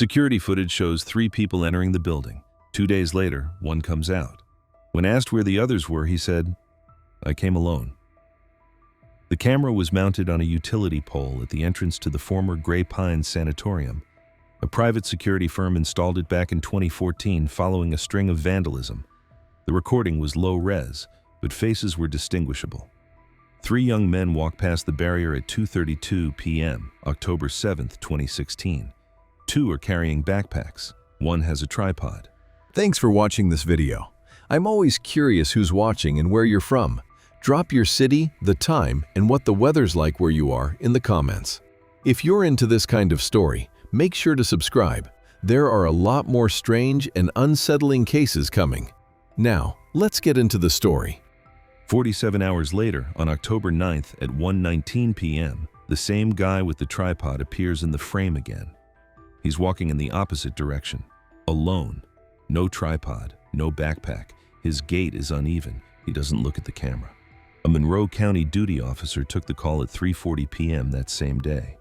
Security footage shows 3 people entering the building. 2 days later, one comes out. When asked where the others were, he said, "I came alone." The camera was mounted on a utility pole at the entrance to the former Grey Pines Sanatorium. A private security firm installed it back in 2014 following a string of vandalism. The recording was low-res, but faces were distinguishable. 3 young men walked past the barrier at 2:32 p.m., October 7, 2016. 2 are carrying backpacks. 1 has a tripod. Thanks for watching this video. I'm always curious who's watching and where you're from. Drop your city, the time, and what the weather's like where you are in the comments. If you're into this kind of story, make sure to subscribe. There are a lot more strange and unsettling cases coming. Now, let's get into the story. 47 hours later, on October 9th at 1:19 p.m., the same guy with the tripod appears in the frame again. He's walking in the opposite direction, alone. No tripod, no backpack. His gait is uneven. He doesn't look at the camera. A Monroe County duty officer took the call at 3:40 p.m. that same day.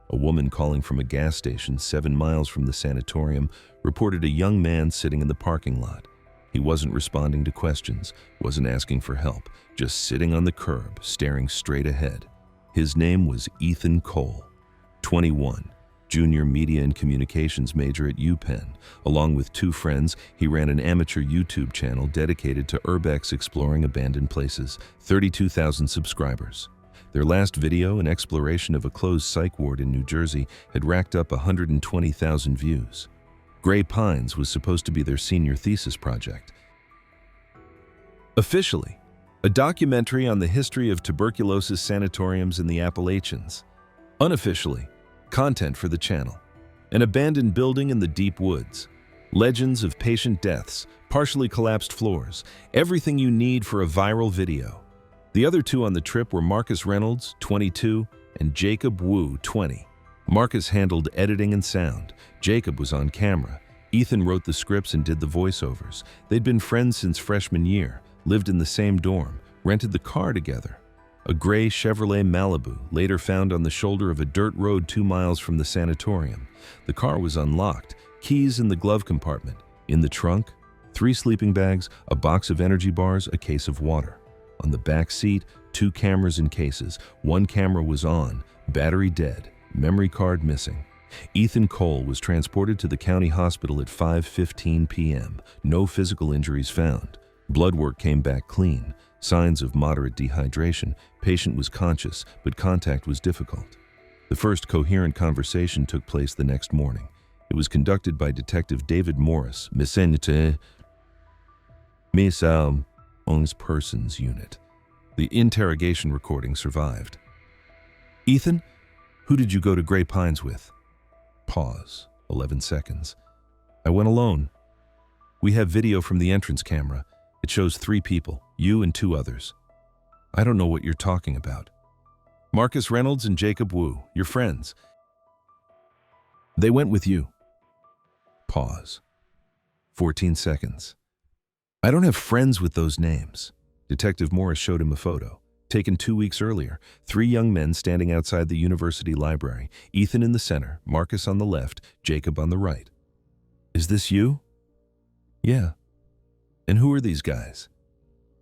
A woman calling from a gas station 7 miles from the sanatorium reported a young man sitting in the parking lot. He wasn't responding to questions, wasn't asking for help, just sitting on the curb, staring straight ahead. His name was Ethan Cole, 21, junior media and communications major at UPenn. Along with 2 friends, he ran an amateur YouTube channel dedicated to urbex exploring abandoned places, 32,000 subscribers. Their last video, an exploration of a closed psych ward in New Jersey, had racked up 120,000 views. Grey Pines was supposed to be their senior thesis project. Officially, a documentary on the history of tuberculosis sanatoriums in the Appalachians. Unofficially, content for the channel. An abandoned building in the deep woods. Legends of patient deaths, partially collapsed floors, everything you need for a viral video. The other 2 on the trip were Marcus Reynolds, 22, and Jacob Wu, 20. Marcus handled editing and sound. Jacob was on camera. Ethan wrote the scripts and did the voiceovers. They'd been friends since freshman year, lived in the same dorm, rented the car together. A gray Chevrolet Malibu, later found on the shoulder of a dirt road 2 miles from the sanatorium. The car was unlocked, keys in the glove compartment. In the trunk, 3 sleeping bags, a box of energy bars, a case of water. On the back seat, 2 cameras in cases. 1 camera was on, battery dead, memory card missing. Ethan Cole was transported to the county hospital at 5:15 p.m. No physical injuries found. Blood work came back clean. Signs of moderate dehydration. Patient was conscious, but contact was difficult. The first coherent conversation took place the next morning. It was conducted by Detective David Morris, Missing Persons Unit. The interrogation recording survived. "Ethan, who did you go to Grey Pines with?" Pause, 11 seconds. "I went alone. We have video from the entrance camera. It shows 3 people, you and 2 others." "I don't know what you're talking about." "Marcus Reynolds and Jacob Wu, your friends. They went with you." Pause. 14 seconds. "I don't have friends with those names." Detective Morris showed him a photo, taken 2 weeks earlier. 3 young men standing outside the university library. Ethan in the center, Marcus on the left, Jacob on the right. "Is this you?" "Yeah." "And who are these guys?"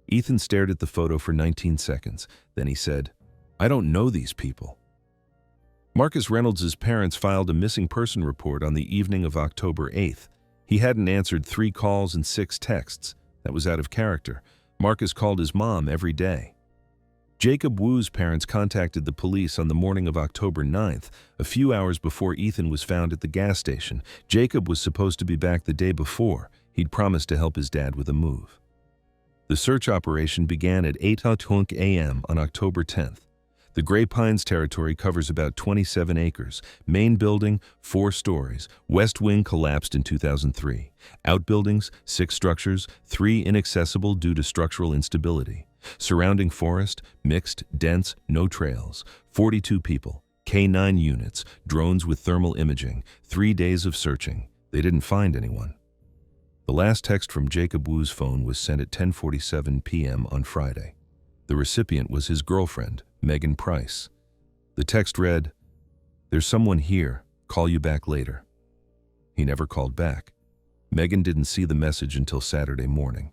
Ethan stared at the photo for 19 seconds. Then he said, "I don't know these people." Marcus Reynolds' parents filed a missing person report on the evening of October 8th. He hadn't answered 3 calls and 6 texts. That was out of character. Marcus called his mom every day. Jacob Wu's parents contacted the police on the morning of October 9th, a few hours before Ethan was found at the gas station. Jacob was supposed to be back the day before. He'd promised to help his dad with a move. The search operation began at 8:00 a.m. on October 10th. The Grey Pines territory covers about 27 acres. Main building, 4 stories. West wing collapsed in 2003. Outbuildings, 6 structures, 3 inaccessible due to structural instability. Surrounding forest, mixed, dense, no trails. 42 people, K9 units, drones with thermal imaging, 3 days of searching. They didn't find anyone. The last text from Jacob Wu's phone was sent at 10:47 p.m. on Friday. The recipient was his girlfriend, Megan Price. The text read, "There's someone here. Call you back later." He never called back. Megan didn't see the message until Saturday morning.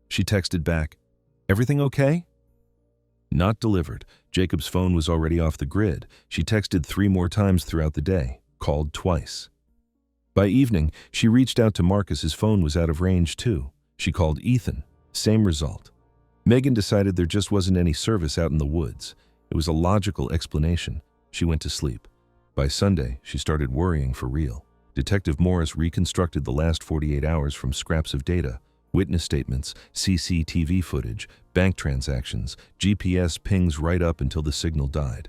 She texted back, "Everything okay?" Not delivered. Jacob's phone was already off the grid. She texted 3 more times throughout the day, called twice. By evening, she reached out to Marcus. His phone was out of range too. She called Ethan. Same result. Megan decided there just wasn't any service out in the woods. It was a logical explanation. She went to sleep. By Sunday, she started worrying for real. Detective Morris reconstructed the last 48 hours from scraps of data, witness statements, CCTV footage, bank transactions, GPS pings right up until the signal died.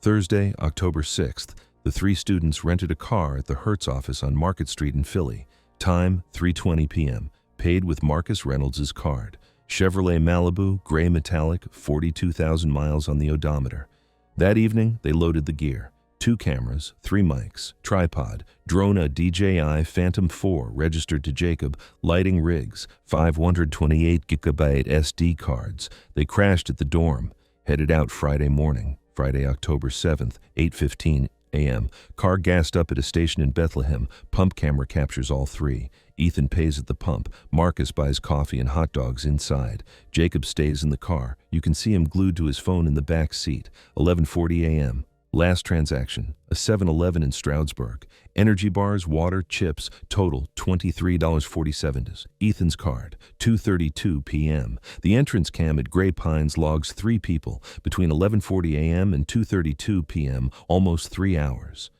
Thursday, October 6th, the 3 students rented a car at the Hertz office on Market Street in Philly. Time, 3:20 p.m. Paid with Marcus Reynolds' card. Chevrolet Malibu, gray metallic, 42,000 miles on the odometer. That evening, they loaded the gear. 2 cameras, 3 mics, tripod, drone, a DJI Phantom 4 registered to Jacob, lighting rigs, 528GB SD cards. They crashed at the dorm, headed out Friday morning, Friday, October 7th, 8:15 a.m. Car gassed up at a station in Bethlehem. Pump camera captures all 3. Ethan pays at the pump. Marcus buys coffee and hot dogs inside. Jacob stays in the car. You can see him glued to his phone in the back seat. 11:40 a.m. Last transaction, a 7-Eleven in Stroudsburg. Energy bars, water, chips, total $23.47. Ethan's card, 2:32 p.m. The entrance cam at Gray Pines logs 3 people between 11:40 a.m. and 2:32 p.m., almost 3 hours.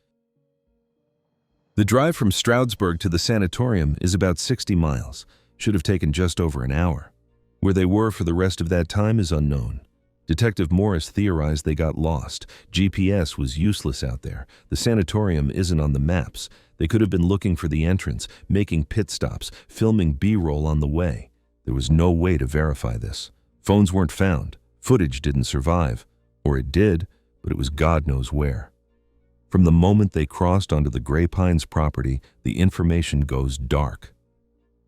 The drive from Stroudsburg to the sanatorium is about 60 miles. Should have taken just over an hour. Where they were for the rest of that time is unknown. Detective Morris theorized they got lost. GPS was useless out there. The sanatorium isn't on the maps. They could have been looking for the entrance, making pit stops, filming B-roll on the way. There was no way to verify this. Phones weren't found. Footage didn't survive. Or it did, but it was God knows where. From the moment they crossed onto the Gray Pines property, the information goes dark.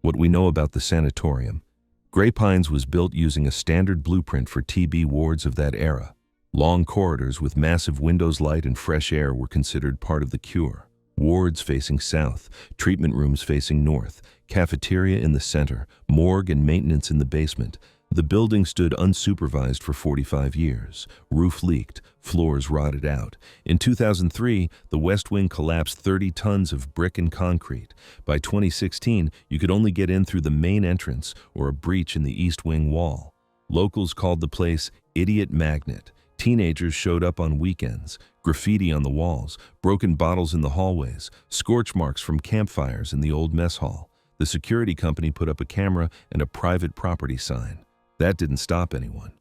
What we know about the sanatorium. Gray Pines was built using a standard blueprint for TB wards of that era. Long corridors with massive windows, light and fresh air were considered part of the cure. Wards facing south, treatment rooms facing north, cafeteria in the center, morgue and maintenance in the basement. The building stood unsupervised for 45 years. Roof leaked, floors rotted out. In 2003, the West Wing collapsed 30 tons of brick and concrete. By 2016, you could only get in through the main entrance or a breach in the East Wing wall. Locals called the place Idiot Magnet. Teenagers showed up on weekends. Graffiti on the walls, broken bottles in the hallways, scorch marks from campfires in the old mess hall. The security company put up a camera and a private property sign. That didn't stop anyone.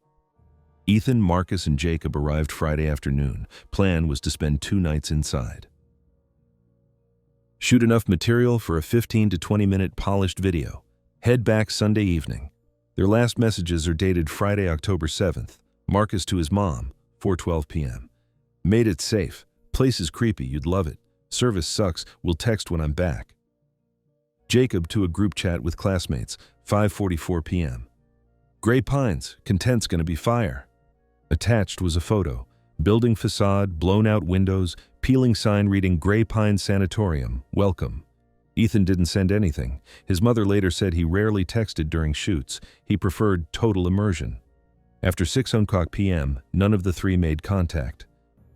Ethan, Marcus, and Jacob arrived Friday afternoon. Plan was to spend 2 nights inside. Shoot enough material for a 15 to 20-minute polished video. Head back Sunday evening. Their last messages are dated Friday, October 7th. Marcus to his mom, 4:12 p.m. Made it safe. Place is creepy, you'd love it. Service sucks, we'll text when I'm back. Jacob to a group chat with classmates, 5:44 p.m. Gray Pines, content's gonna be fire. Attached was a photo. Building facade, blown out windows, peeling sign reading Gray Pines Sanatorium, welcome. Ethan didn't send anything. His mother later said he rarely texted during shoots. He preferred total immersion. After 6:00 p.m., none of the 3 made contact.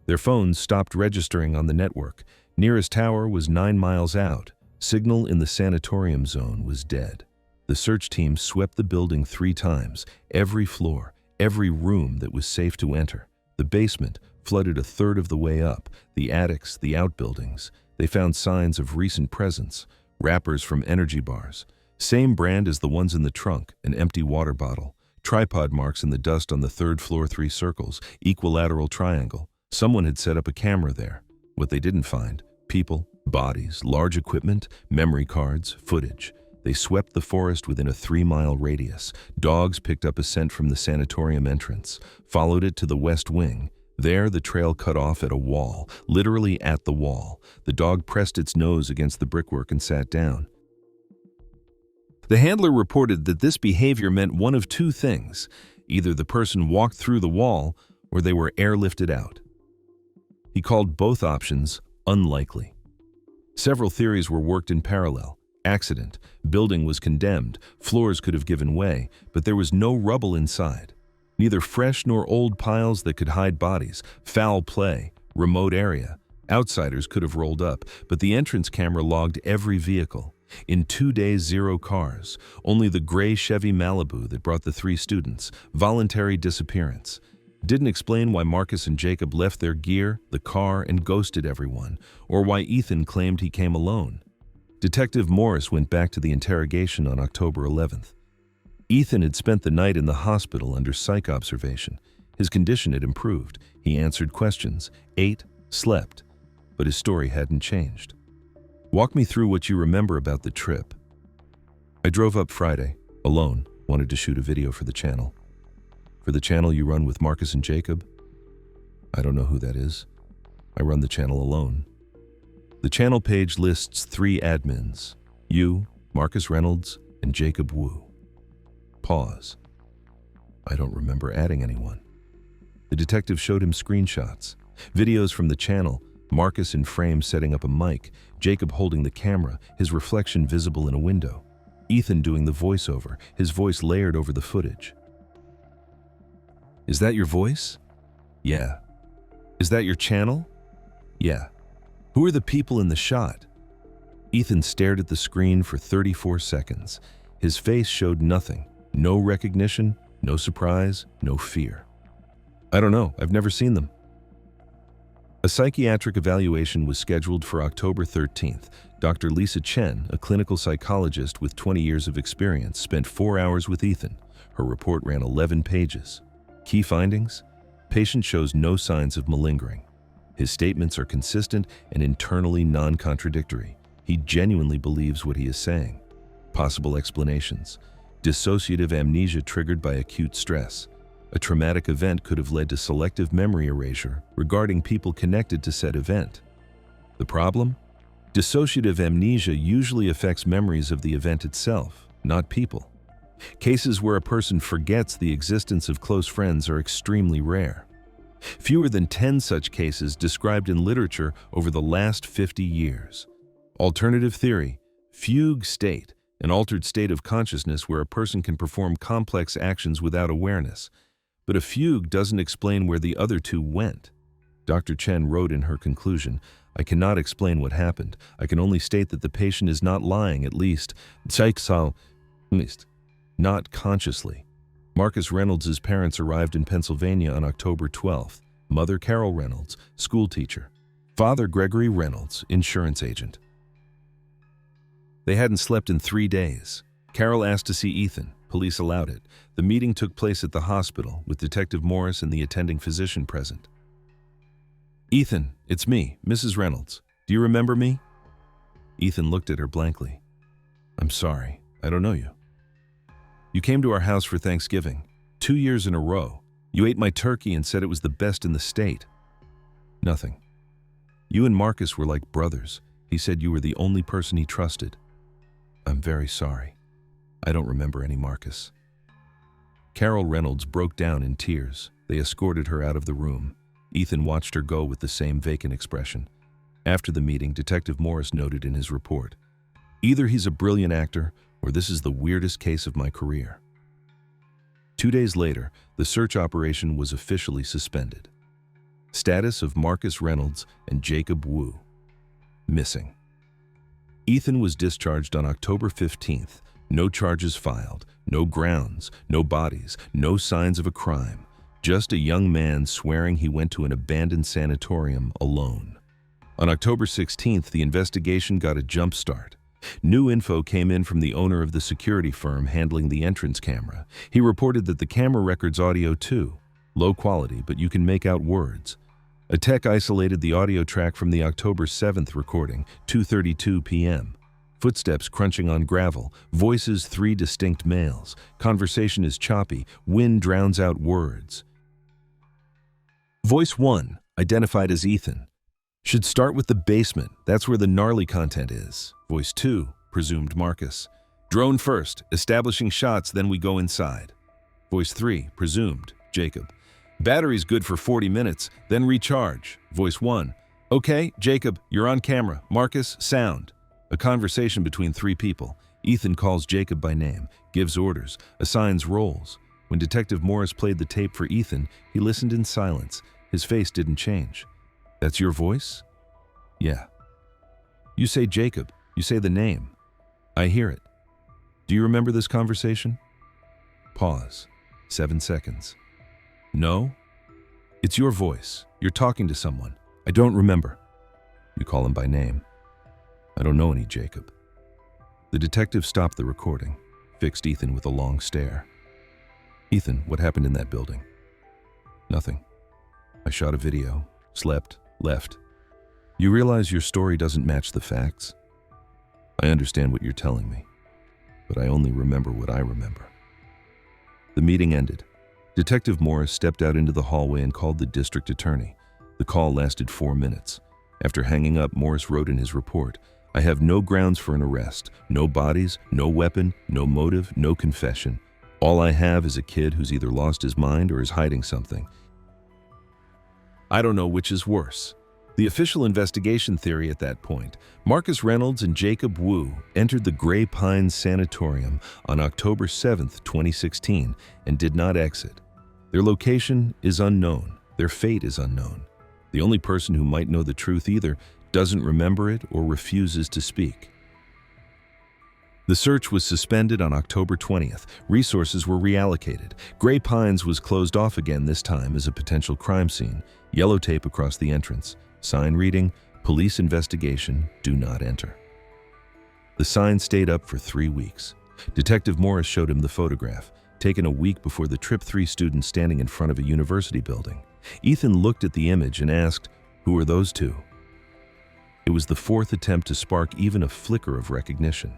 Their phones stopped registering on the network. Nearest tower was 9 miles out. Signal in the sanatorium zone was dead. The search team swept the building 3 times, every floor, every room that was safe to enter. The basement flooded a third of the way up, the attics, the outbuildings. They found signs of recent presence, wrappers from energy bars. Same brand as the ones in the trunk, an empty water bottle. Tripod marks in the dust on the 3rd floor, 3 circles, equilateral triangle. Someone had set up a camera there. What they didn't find, people, bodies, large equipment, memory cards, footage. They swept the forest within a 3-mile radius. Dogs picked up a scent from the sanatorium entrance, followed it to the West Wing. There, the trail cut off at a wall, literally at the wall. The dog pressed its nose against the brickwork and sat down. The handler reported that this behavior meant one of 2 things. Either the person walked through the wall or they were airlifted out. He called both options unlikely. Several theories were worked in parallel. Accident, building was condemned, floors could have given way, but there was no rubble inside. Neither fresh nor old piles that could hide bodies, foul play, remote area. Outsiders could have rolled up, but the entrance camera logged every vehicle. In 2 days, 0 cars, only the gray Chevy Malibu that brought the 3 students, voluntary disappearance. Didn't explain why Marcus and Jacob left their gear, the car, and ghosted everyone, or why Ethan claimed he came alone. Detective Morris went back to the interrogation on October 11th. Ethan had spent the night in the hospital under psych observation. His condition had improved. He answered questions, ate, slept, but his story hadn't changed. Walk me through what you remember about the trip. I drove up Friday, alone, wanted to shoot a video for the channel. For the channel you run with Marcus and Jacob? I don't know who that is. I run the channel alone. The channel page lists 3 admins, you, Marcus Reynolds, and Jacob Wu. Pause. I don't remember adding anyone. The detective showed him screenshots, videos from the channel, Marcus in frame setting up a mic, Jacob holding the camera, his reflection visible in a window, Ethan doing the voiceover, his voice layered over the footage. Is that your voice? Yeah. Is that your channel? Yeah. Who are the people in the shot? Ethan stared at the screen for 34 seconds. His face showed nothing. No recognition, no surprise, no fear. I don't know. I've never seen them. A psychiatric evaluation was scheduled for October 13th. Dr. Lisa Chen, a clinical psychologist with 20 years of experience, spent 4 hours with Ethan. Her report ran 11 pages. Key findings? Patient shows no signs of malingering. His statements are consistent and internally non-contradictory. He genuinely believes what he is saying. Possible explanations. Dissociative amnesia triggered by acute stress. A traumatic event could have led to selective memory erasure regarding people connected to said event. The problem? Dissociative amnesia usually affects memories of the event itself, not people. Cases where a person forgets the existence of close friends are extremely rare. Fewer than 10 such cases described in literature over the last 50 years. Alternative theory, fugue state, an altered state of consciousness where a person can perform complex actions without awareness. But a fugue doesn't explain where the other 2 went. Dr. Chen wrote in her conclusion, I cannot explain what happened. I can only state that the patient is not lying, at least not consciously. Marcus Reynolds' parents arrived in Pennsylvania on October 12th. Mother Carol Reynolds, school teacher. Father Gregory Reynolds, insurance agent. They hadn't slept in 3 days. Carol asked to see Ethan. Police allowed it. The meeting took place at the hospital, with Detective Morris and the attending physician present. Ethan, it's me, Mrs. Reynolds. Do you remember me? Ethan looked at her blankly. I'm sorry, I don't know you. You came to our house for Thanksgiving, 2 years in a row. You ate my turkey and said it was the best in the state. Nothing. You and Marcus were like brothers. He said you were the only person he trusted. I'm very sorry. I don't remember any Marcus. Carol Reynolds broke down in tears. They escorted her out of the room. Ethan watched her go with the same vacant expression. After the meeting, Detective Morris noted in his report, either he's a brilliant actor, or this is the weirdest case of my career. 2 days later, the search operation was officially suspended. Status of Marcus Reynolds and Jacob Wu. Missing. Ethan was discharged on October 15th. No charges filed, no grounds, no bodies, no signs of a crime. Just a young man swearing he went to an abandoned sanatorium alone. On October 16th, the investigation got a jump start. New info came in from the owner of the security firm handling the entrance camera. He reported that the camera records audio too. Low quality, but you can make out words. A tech isolated the audio track from the October 7th recording, 2:32 p.m. Footsteps crunching on gravel, voices 3 distinct males. Conversation is choppy, wind drowns out words. Voice 1, identified as Ethan. Should start with the basement, that's where the gnarly content is. Voice 2, presumed Marcus. Drone first, establishing shots, then we go inside. Voice 3, presumed Jacob. Battery's good for 40 minutes, then recharge. Voice 1, Okay, Jacob, you're on camera. Marcus, sound. A conversation between three people. Ethan calls Jacob by name, gives orders, assigns roles. When Detective Morris played the tape for Ethan, he listened in silence. His face didn't change. That's your voice? Yeah. You say Jacob. You say the name. I hear it. Do you remember this conversation? Pause. 7 seconds. No? It's your voice. You're talking to someone. I don't remember. You call him by name. I don't know any Jacob. The detective stopped the recording, fixed Ethan with a long stare. Ethan, what happened in that building? Nothing. I shot a video, slept, left. You realize your story doesn't match the facts? I understand what you're telling me, but I only remember what I remember. The meeting ended. Detective Morris stepped out into the hallway and called the district attorney. The call lasted 4 minutes. After hanging up, Morris wrote in his report, I have no grounds for an arrest, no bodies, no weapon, no motive, no confession. All I have is a kid who's either lost his mind or is hiding something. I don't know which is worse. The official investigation theory at that point, Marcus Reynolds and Jacob Wu entered the Gray Pines Sanatorium on October 7, 2016, and did not exit. Their location is unknown. Their fate is unknown. The only person who might know the truth either doesn't remember it or refuses to speak. The search was suspended on October 20th. Resources were reallocated. Gray Pines was closed off again, this time as a potential crime scene. Yellow tape across the entrance. Sign reading, police investigation, do not enter. The sign stayed up for 3 weeks. Detective Morris showed him the photograph, taken a week before the Trip 3 students standing in front of a university building. Ethan looked at the image and asked, who are those two? It was the fourth attempt to spark even a flicker of recognition.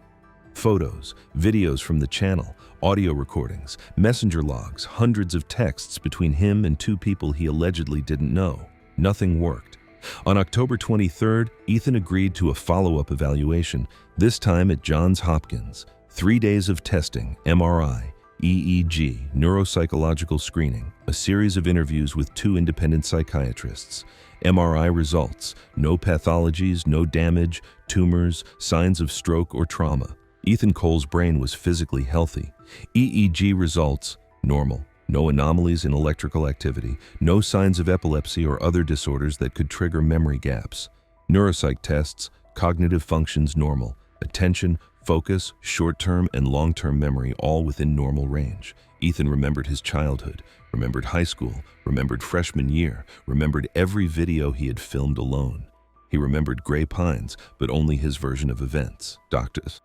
Photos, videos from the channel, audio recordings, messenger logs, hundreds of texts between him and two people he allegedly didn't know. Nothing worked. On October 23rd, Ethan agreed to a follow-up evaluation, this time at Johns Hopkins. 3 days of testing, MRI, EEG, neuropsychological screening, a series of interviews with 2 independent psychiatrists. MRI results, no pathologies, no damage, tumors, signs of stroke or trauma. Ethan Cole's brain was physically healthy. EEG results, normal. No anomalies in electrical activity, no signs of epilepsy or other disorders that could trigger memory gaps. Neuropsych tests, cognitive functions normal, attention, focus, short-term and long-term memory all within normal range. Ethan remembered his childhood, remembered high school, remembered freshman year, remembered every video he had filmed alone. He remembered Gray Pines, but only his version of events. Doctors.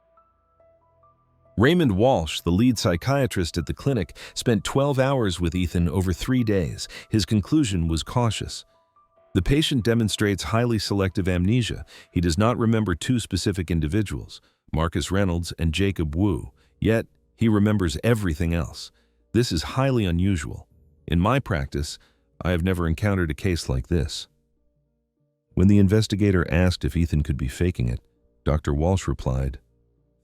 Raymond Walsh, the lead psychiatrist at the clinic, spent 12 hours with Ethan over 3 days. His conclusion was cautious. The patient demonstrates highly selective amnesia. He does not remember 2 specific individuals, Marcus Reynolds and Jacob Wu, yet he remembers everything else. This is highly unusual. In my practice, I have never encountered a case like this. When the investigator asked if Ethan could be faking it, Dr. Walsh replied,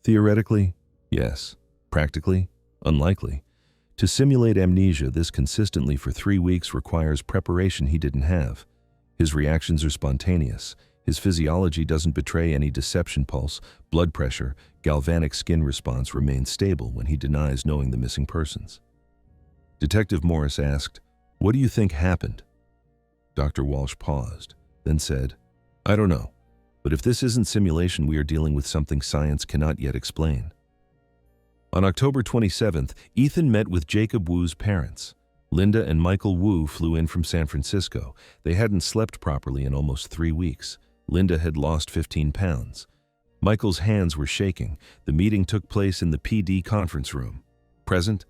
theoretically, yes. Practically, unlikely. To simulate amnesia this consistently for 3 weeks requires preparation he didn't have. His reactions are spontaneous. His physiology doesn't betray any deception pulse, blood pressure, galvanic skin response remains stable when he denies knowing the missing persons. Detective Morris asked, what do you think happened? Dr. Walsh paused, then said, I don't know, but if this isn't simulation, we are dealing with something science cannot yet explain. On October 27th, Ethan met with Jacob Wu's parents. Linda and Michael Wu flew in from San Francisco. They hadn't slept properly in almost 3 weeks. Linda had lost 15 pounds. Michael's hands were shaking. The meeting took place in the PD conference room. Present,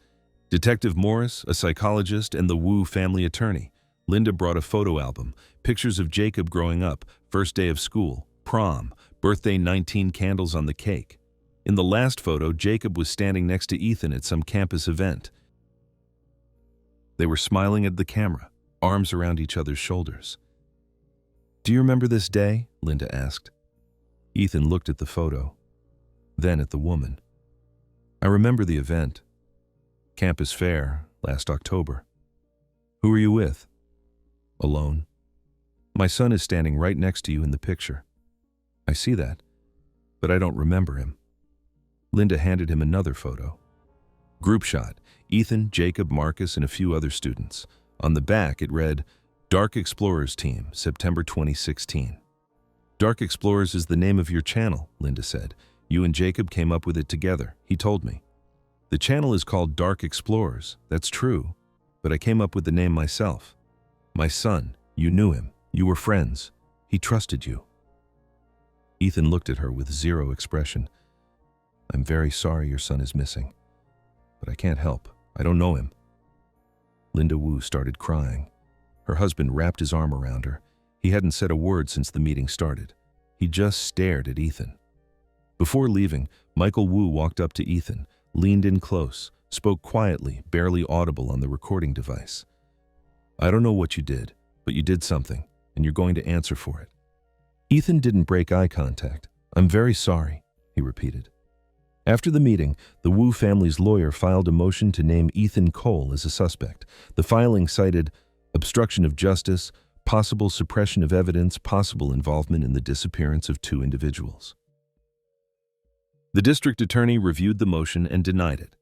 Detective Morris, a psychologist, and the Wu family attorney. Linda brought a photo album, pictures of Jacob growing up, first day of school, prom, birthday, 19 candles on the cake. In the last photo, Jacob was standing next to Ethan at some campus event. They were smiling at the camera, arms around each other's shoulders. Do you remember this day? Linda asked. Ethan looked at the photo, then at the woman. I remember the event. Campus fair, last October. Who were you with? Alone. My son is standing right next to you in the picture. I see that, but I don't remember him. Linda handed him another photo. Group shot, Ethan, Jacob, Marcus, and a few other students. On the back, it read, Dark Explorers Team, September 2016. Dark Explorers is the name of your channel, Linda said. You and Jacob came up with it together, he told me. The channel is called Dark Explorers, that's true, but I came up with the name myself. My son, you knew him, you were friends, he trusted you. Ethan looked at her with zero expression. I'm very sorry your son is missing, but I can't help, I don't know him. Linda Wu started crying. Her husband wrapped his arm around her. He hadn't said a word since the meeting started. He just stared at Ethan. Before leaving, Michael Wu walked up to Ethan, leaned in close, spoke quietly, barely audible on the recording device. I don't know what you did, but you did something, and you're going to answer for it. Ethan didn't break eye contact. I'm very sorry, he repeated. After the meeting, the Wu family's lawyer filed a motion to name Ethan Cole as a suspect. The filing cited obstruction of justice, possible suppression of evidence, possible involvement in the disappearance of 2 individuals. The district attorney reviewed the motion and denied it.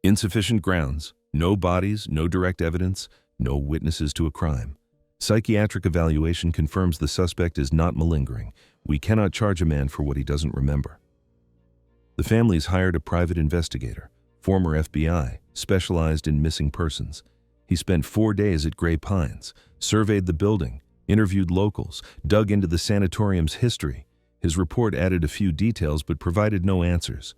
Insufficient grounds, no bodies, no direct evidence, no witnesses to a crime. Psychiatric evaluation confirms the suspect is not malingering. We cannot charge a man for what he doesn't remember. The families hired a private investigator, former FBI, specialized in missing persons. He spent 4 days at Gray Pines, surveyed the building, interviewed locals, dug into the sanatorium's history. His report added a few details but provided no answers.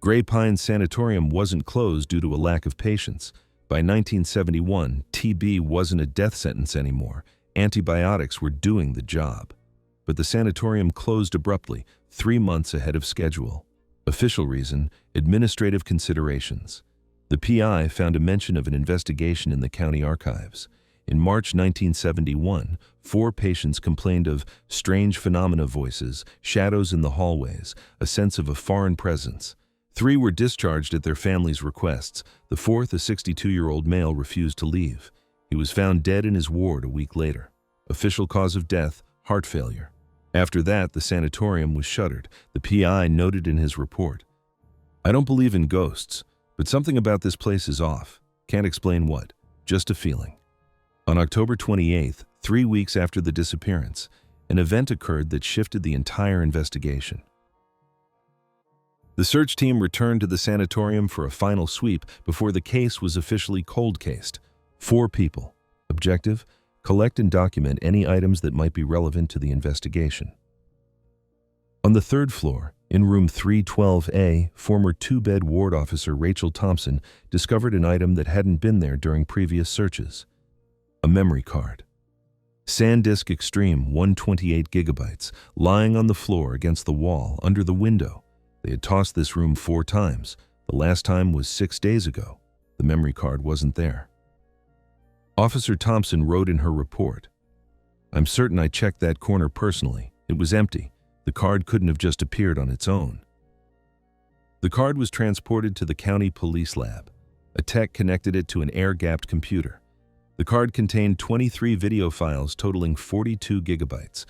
Gray Pines Sanatorium wasn't closed due to a lack of patients. By 1971, TB wasn't a death sentence anymore. Antibiotics were doing the job. But the sanatorium closed abruptly, 3 months ahead of schedule. Official reason, administrative considerations. The PI found a mention of an investigation in the county archives. In March 1971, 4 patients complained of strange phenomena, voices, shadows in the hallways, a sense of a foreign presence. 3 were discharged at their families' requests. The 4th, a 62-year-old male, refused to leave. He was found dead in his ward a week later. Official cause of death, heart failure. After that, the sanatorium was shuttered. The PI noted in his report, I don't believe in ghosts, but something about this place is off. Can't explain what, just a feeling. On October 28th, 3 weeks after the disappearance, an event occurred that shifted the entire investigation. The search team returned to the sanatorium for a final sweep before the case was officially cold-cased. 4 people. Objective: collect and document any items that might be relevant to the investigation. On the 3rd floor, in room 312A, former 2-bed ward officer Rachel Thompson discovered an item that hadn't been there during previous searches. A memory card. SanDisk Extreme 128 gigabytes, lying on the floor against the wall under the window. They had tossed this room 4 times. The last time was 6 days ago. The memory card wasn't there. Officer Thompson wrote in her report, I'm certain I checked that corner personally. It was empty. The card couldn't have just appeared on its own. The card was transported to the county police lab. A tech connected it to an air-gapped computer. The card contained 23 video files totaling 42 gigabytes.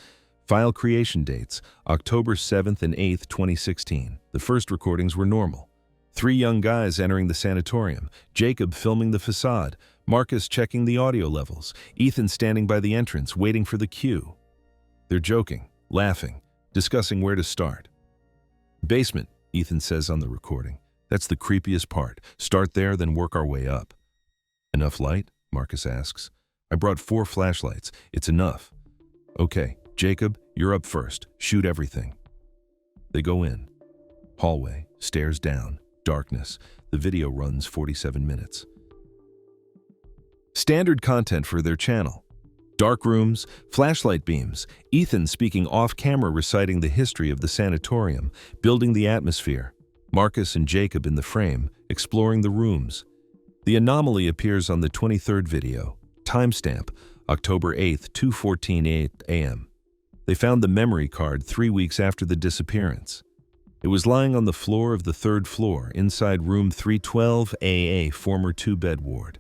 File creation dates, October 7th and 8th, 2016. The first recordings were normal. 3 young guys entering the sanatorium, Jacob filming the facade, Marcus checking the audio levels, Ethan standing by the entrance waiting for the cue. They're joking, laughing, discussing where to start. Basement, Ethan says on the recording. That's the creepiest part. Start there, then work our way up. Enough light? Marcus asks. I brought 4 flashlights. It's enough. Okay, Jacob, you're up first. Shoot everything. They go in. Hallway, stairs down, darkness. The video runs 47 minutes. Standard content for their channel. Dark rooms, flashlight beams, Ethan speaking off-camera reciting the history of the sanatorium, building the atmosphere, Marcus and Jacob in the frame, exploring the rooms. The anomaly appears on the 23rd video. Timestamp, October 8th, 2:14 a.m. They found the memory card 3 weeks after the disappearance. It was lying on the floor of the 3rd floor, inside room 312AA, former 2-bed ward.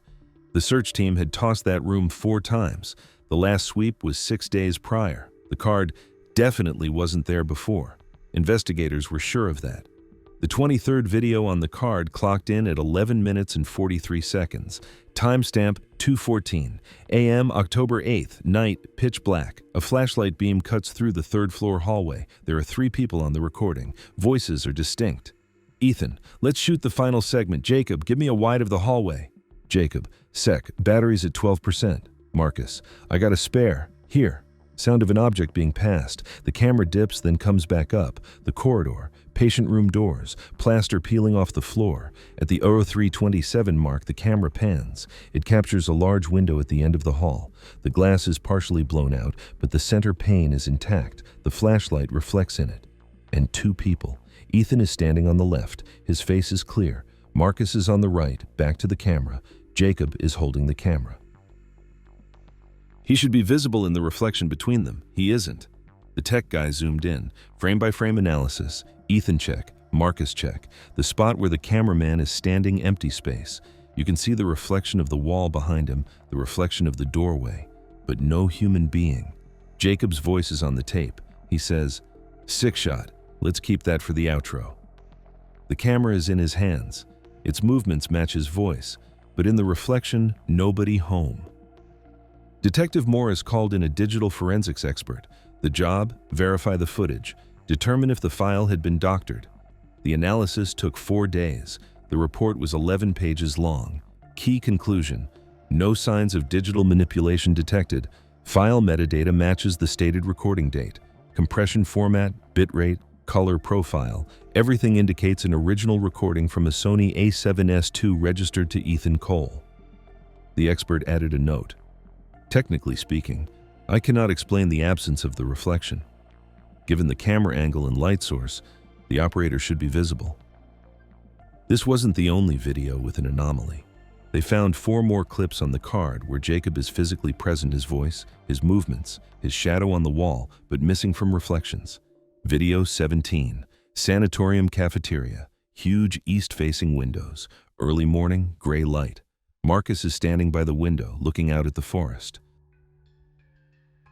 The search team had tossed that room 4 times. The last sweep was 6 days prior. The card definitely wasn't there before. Investigators were sure of that. The 23rd video on the card clocked in at 11 minutes and 43 seconds. Timestamp 2:14 a.m. October 8th, night, pitch black. A flashlight beam cuts through the third-floor hallway. There are 3 people on the recording. Voices are distinct. Ethan, let's shoot the final segment. Jacob, give me a wide of the hallway. Jacob, sec, batteries at 12%. Marcus, I got a spare. Here. Sound of an object being passed. The camera dips, then comes back up. The corridor, patient room doors, plaster peeling off the floor. At the 0327 mark, the camera pans. It captures a large window at the end of the hall. The glass is partially blown out, but the center pane is intact. The flashlight reflects in it. And 2 people. Ethan is standing on the left. His face is clear. Marcus is on the right, back to the camera. Jacob is holding the camera. He should be visible in the reflection between them. He isn't. The tech guy zoomed in. Frame-by-frame analysis. Ethan check. Marcus check. The spot where the cameraman is standing, empty space. You can see the reflection of the wall behind him, the reflection of the doorway, but no human being. Jacob's voice is on the tape. He says, "Sick shot. Let's keep that for the outro." The camera is in his hands. Its movements match his voice, but in the reflection, nobody home. Detective Morris called in a digital forensics expert. The job, verify the footage, determine if the file had been doctored. The analysis took 4 days. The report was 11 pages long. Key conclusion: no signs of digital manipulation detected. File metadata matches the stated recording date. Compression format, bitrate, color profile, everything indicates an original recording from a Sony A7S II registered to Ethan Cole. The expert added a note. Technically speaking, I cannot explain the absence of the reflection. Given the camera angle and light source, the operator should be visible. This wasn't the only video with an anomaly. They found 4 more clips on the card where Jacob is physically present, his voice, his movements, his shadow on the wall, but missing from reflections. Video 17, Sanatorium cafeteria, huge east-facing windows, early morning, gray light. Marcus is standing by the window, looking out at the forest.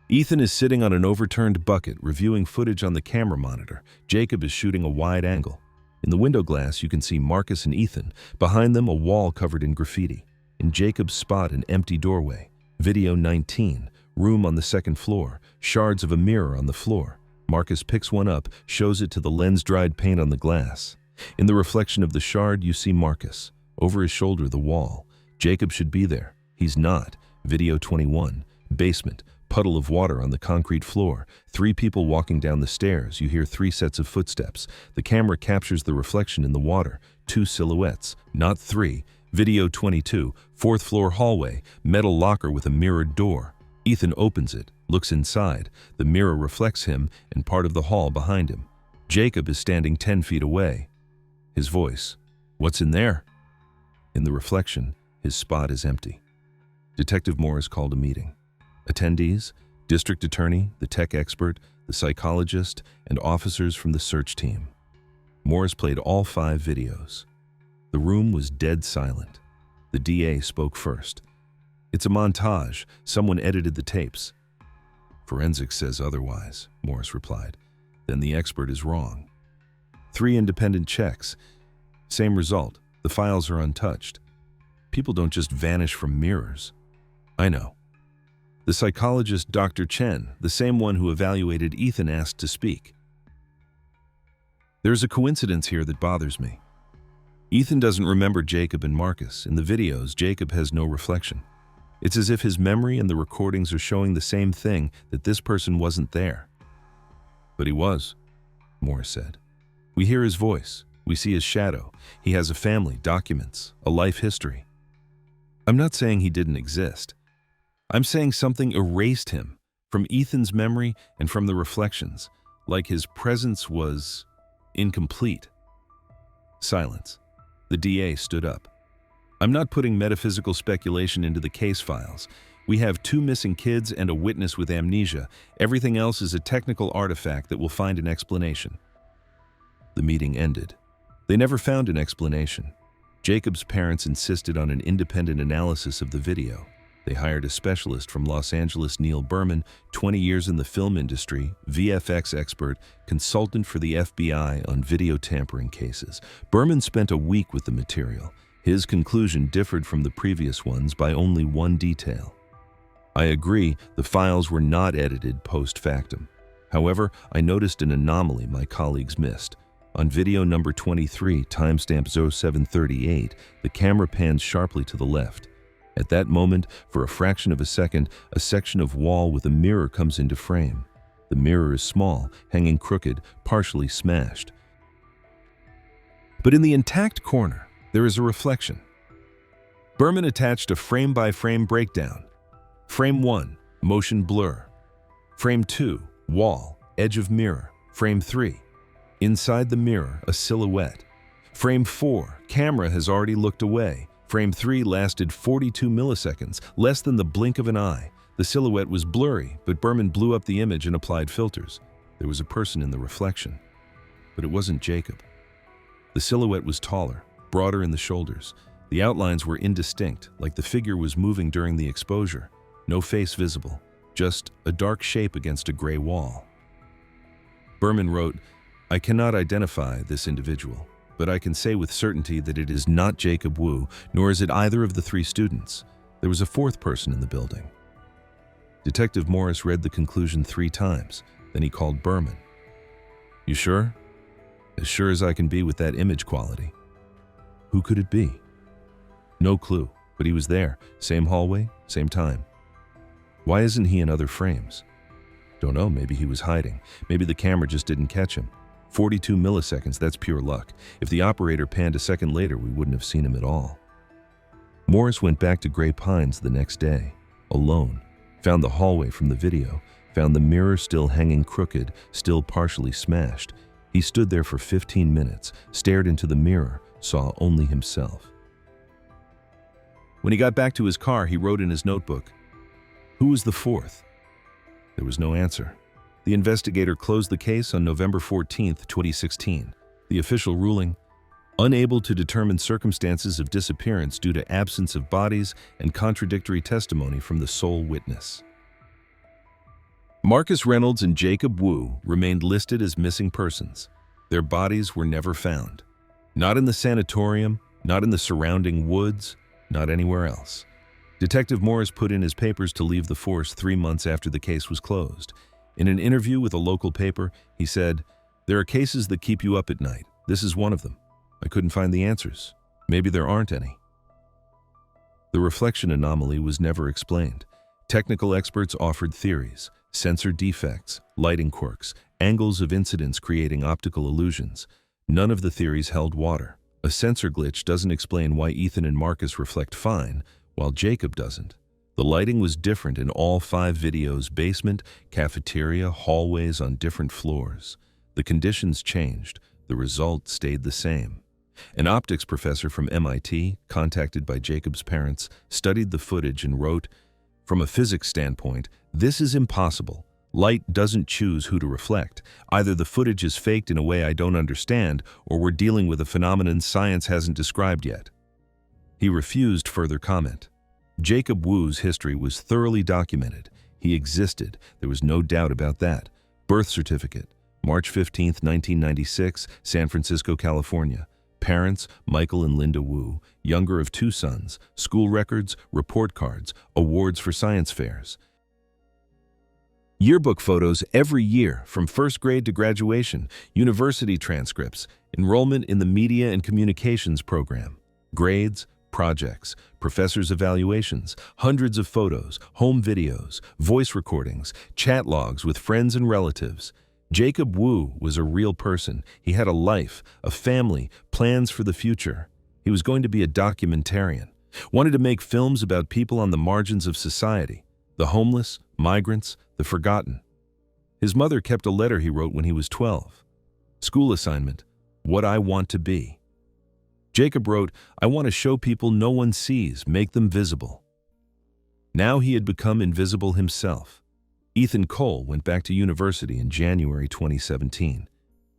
Ethan is sitting on an overturned bucket, reviewing footage on the camera monitor. Jacob is shooting a wide angle. In the window glass, you can see Marcus and Ethan. Behind them, a wall covered in graffiti. In Jacob's spot, an empty doorway. Video 19, room on the 2nd floor, shards of a mirror on the floor. Marcus picks one up, shows it to the lens-dried paint on the glass. In the reflection of the shard, you see Marcus. Over his shoulder, the wall. Jacob should be there. He's not. Video 21, basement, puddle of water on the concrete floor. 3 people walking down the stairs. You hear 3 sets of footsteps. The camera captures the reflection in the water. 2 silhouettes, not 3. Video 22, 4th floor hallway, metal locker with a mirrored door. Ethan opens it, looks inside. The mirror reflects him and part of the hall behind him. Jacob is standing 10 feet away. His voice, "What's in there?" In the reflection, his spot is empty. Detective Morris called a meeting. Attendees, district attorney, the tech expert, the psychologist, and officers from the search team. Morris played all 5 videos. The room was dead silent. The DA spoke first. "It's a montage. Someone edited the tapes." "Forensics says otherwise," Morris replied. "Then the expert is wrong." 3 independent checks. Same result. The files are untouched. People don't just vanish from mirrors. I know. The psychologist Dr. Chen, the same one who evaluated Ethan, asked to speak. "There's a coincidence here that bothers me. Ethan doesn't remember Jacob and Marcus. In the videos, Jacob has no reflection. It's as if his memory and the recordings are showing the same thing, that this person wasn't there." "But he was," Morris said. "We hear his voice. We see his shadow. He has a family, documents, a life history. I'm not saying he didn't exist. I'm saying something erased him from Ethan's memory and from the reflections, like his presence was incomplete." Silence. The DA stood up. "I'm not putting metaphysical speculation into the case files. We have 2 missing kids and a witness with amnesia. Everything else is a technical artifact that will find an explanation." The meeting ended. They never found an explanation. Jacob's parents insisted on an independent analysis of the video. They hired a specialist from Los Angeles, Neil Berman, 20 years in the film industry, VFX expert, consultant for the FBI on video tampering cases. Berman spent a week with the material. His conclusion differed from the previous ones by only one detail. I agree, the files were not edited post factum. However, I noticed an anomaly my colleagues missed. On video number 23, timestamp 0738, the camera pans sharply to the left. At that moment, for a fraction of a second, a section of wall with a mirror comes into frame. The mirror is small, hanging crooked, partially smashed. But in the intact corner, there is a reflection. Berman attached a frame-by-frame breakdown. Frame 1, motion blur. Frame 2, wall, edge of mirror. Frame 3, inside the mirror, a silhouette. Frame 4, camera has already looked away. Frame 3 lasted 42 milliseconds, less than the blink of an eye. The silhouette was blurry, but Berman blew up the image and applied filters. There was a person in the reflection, but it wasn't Jacob. The silhouette was taller, broader in the shoulders. The outlines were indistinct, like the figure was moving during the exposure. No face visible, just a dark shape against a gray wall. Berman wrote, "I cannot identify this individual, but I can say with certainty that it is not Jacob Wu, nor is it either of the 3 students. There was a 4th person in the building." Detective Morris read the conclusion 3 times, then he called Berman. "You sure?" "As sure as I can be with that image quality." "Who could it be?" "No clue, but he was there, same hallway, same time." "Why isn't he in other frames?" "Don't know, maybe he was hiding. Maybe the camera just didn't catch him. 42 milliseconds, that's pure luck. If the operator panned a second later, we wouldn't have seen him at all." Morris went back to Gray Pines the next day, alone, found the hallway from the video, found the mirror still hanging crooked, still partially smashed. He stood there for 15 minutes, stared into the mirror, saw only himself. When he got back to his car, he wrote in his notebook, "Who was the 4th?" There was no answer. The investigator closed the case on November 14, 2016. The official ruling, unable to determine circumstances of disappearance due to absence of bodies and contradictory testimony from the sole witness. Marcus Reynolds and Jacob Wu remained listed as missing persons. Their bodies were never found. Not in the sanatorium, not in the surrounding woods, not anywhere else. Detective Morris put in his papers to leave the force 3 months after the case was closed. In an interview with a local paper, he said, "There are cases that keep you up at night. This is one of them. I couldn't find the answers. Maybe there aren't any." The reflection anomaly was never explained. Technical experts offered theories: sensor defects, lighting quirks, angles of incidents creating optical illusions. None of the theories held water. A sensor glitch doesn't explain why Ethan and Marcus reflect fine, while Jacob doesn't. The lighting was different in all 5 videos: basement, cafeteria, hallways on different floors. The conditions changed. The result stayed the same. An optics professor from MIT, contacted by Jacob's parents, studied the footage and wrote, "From a physics standpoint, this is impossible. Light doesn't choose who to reflect. Either the footage is faked in a way I don't understand, or we're dealing with a phenomenon science hasn't described yet." He refused further comment. Jacob Wu's history was thoroughly documented. He existed. There was no doubt about that. Birth certificate, March 15, 1996, San Francisco, California. Parents, Michael and Linda Wu, younger of 2 sons. School records, report cards, awards for science fairs. Yearbook photos every year, from 1st grade to graduation. University transcripts, enrollment in the Media and Communications program. Grades, projects, professors' evaluations, hundreds of photos, home videos, voice recordings, chat logs with friends and relatives. Jacob Wu was a real person. He had a life, a family, plans for the future. He was going to be a documentarian, wanted to make films about people on the margins of society, the homeless, migrants, the forgotten. His mother kept a letter he wrote when he was 12. School assignment, what I want to be. Jacob wrote, "I want to show people no one sees, make them visible." Now he had become invisible himself. Ethan Cole went back to university in January 2017.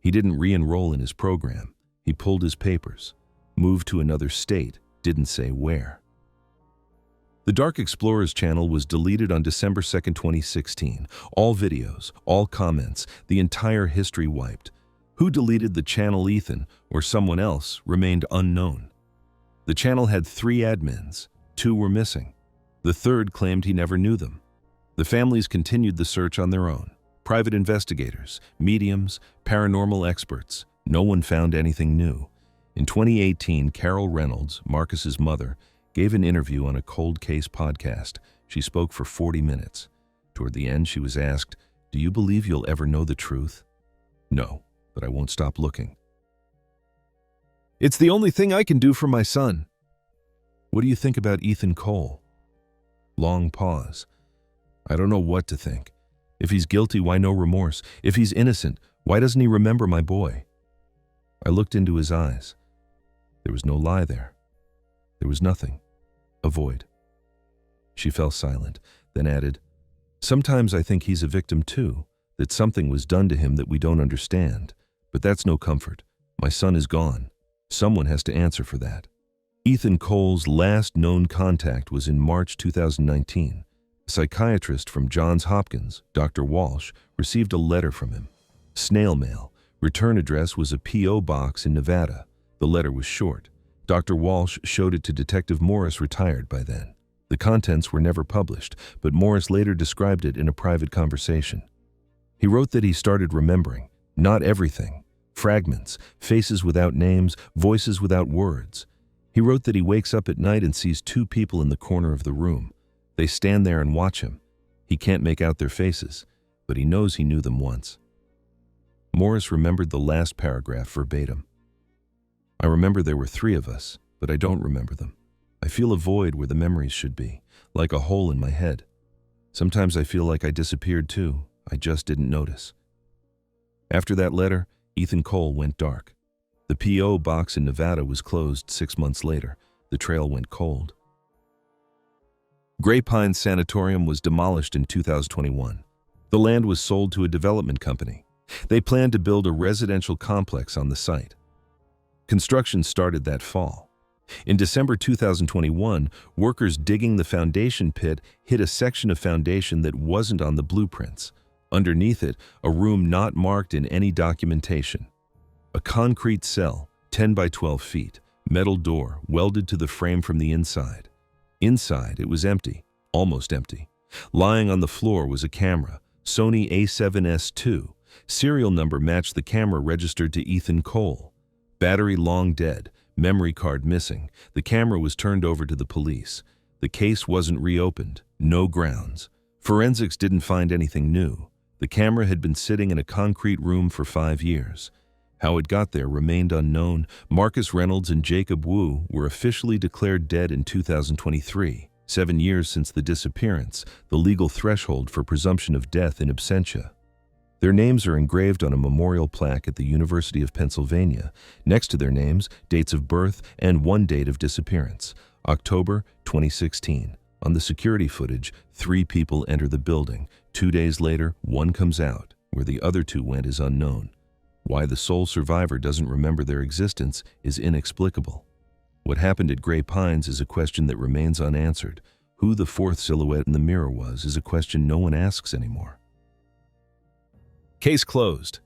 He didn't re-enroll in his program. He pulled his papers, moved to another state, didn't say where. The Dark Explorers channel was deleted on December 2, 2016. All videos, all comments, the entire history wiped. Who deleted the channel, Ethan or someone else, remained unknown. The channel had 3 admins. 2 were missing. The third claimed he never knew them. The families continued the search on their own. Private investigators, mediums, paranormal experts. No one found anything new. In 2018, Carol Reynolds, Marcus's mother, gave an interview on a Cold Case podcast. She spoke for 40 minutes. Toward the end, she was asked, "Do you believe you'll ever know the truth?" "No, but I won't stop looking. It's the only thing I can do for my son." "What do you think about Ethan Cole?" Long pause. "I don't know what to think. If he's guilty, why no remorse? If he's innocent, why doesn't he remember my boy?" I looked into his eyes. There was no lie there. There was nothing. A void. She fell silent, then added, "Sometimes I think he's a victim too, that something was done to him that we don't understand. But that's no comfort. My son is gone. Someone has to answer for that." Ethan Cole's last known contact was in March 2019. A psychiatrist from Johns Hopkins, Dr. Walsh, received a letter from him. Snail mail. Return address was a P.O. box in Nevada. The letter was short. Dr. Walsh showed it to Detective Morris, retired by then. The contents were never published, but Morris later described it in a private conversation. He wrote that he started remembering, not everything, fragments, faces without names, voices without words. He wrote that he wakes up at night and sees 2 people in the corner of the room. They stand there and watch him. He can't make out their faces, but he knows he knew them once. Morris remembered the last paragraph verbatim. "I remember there were 3 of us, but I don't remember them. I feel a void where the memories should be, like a hole in my head. Sometimes I feel like I disappeared too. I just didn't notice." After that letter, Ethan Cole went dark. The P.O. box in Nevada was closed 6 months later. The trail went cold. Gray Pines Sanatorium was demolished in 2021. The land was sold to a development company. They planned to build a residential complex on the site. Construction started that fall. In December 2021, workers digging the foundation pit hit a section of foundation that wasn't on the blueprints. Underneath it, a room not marked in any documentation. A concrete cell, 10 by 12 feet, metal door welded to the frame from the inside. Inside, it was empty, almost empty. Lying on the floor was a camera, Sony A7S II. Serial number matched the camera registered to Ethan Cole. Battery long dead, memory card missing. The camera was turned over to the police. The case wasn't reopened, no grounds. Forensics didn't find anything new. The camera had been sitting in a concrete room for 5 years. How it got there remained unknown. Marcus Reynolds and Jacob Wu were officially declared dead in 2023, 7 years since the disappearance, the legal threshold for presumption of death in absentia. Their names are engraved on a memorial plaque at the University of Pennsylvania. Next to their names, dates of birth and one date of disappearance, October 2016. On the security footage, 3 people enter the building. 2 days later, 1 comes out. Where the other 2 went is unknown. Why the sole survivor doesn't remember their existence is inexplicable. What happened at Gray Pines is a question that remains unanswered. Who the 4th silhouette in the mirror was is a question no one asks anymore. Case closed.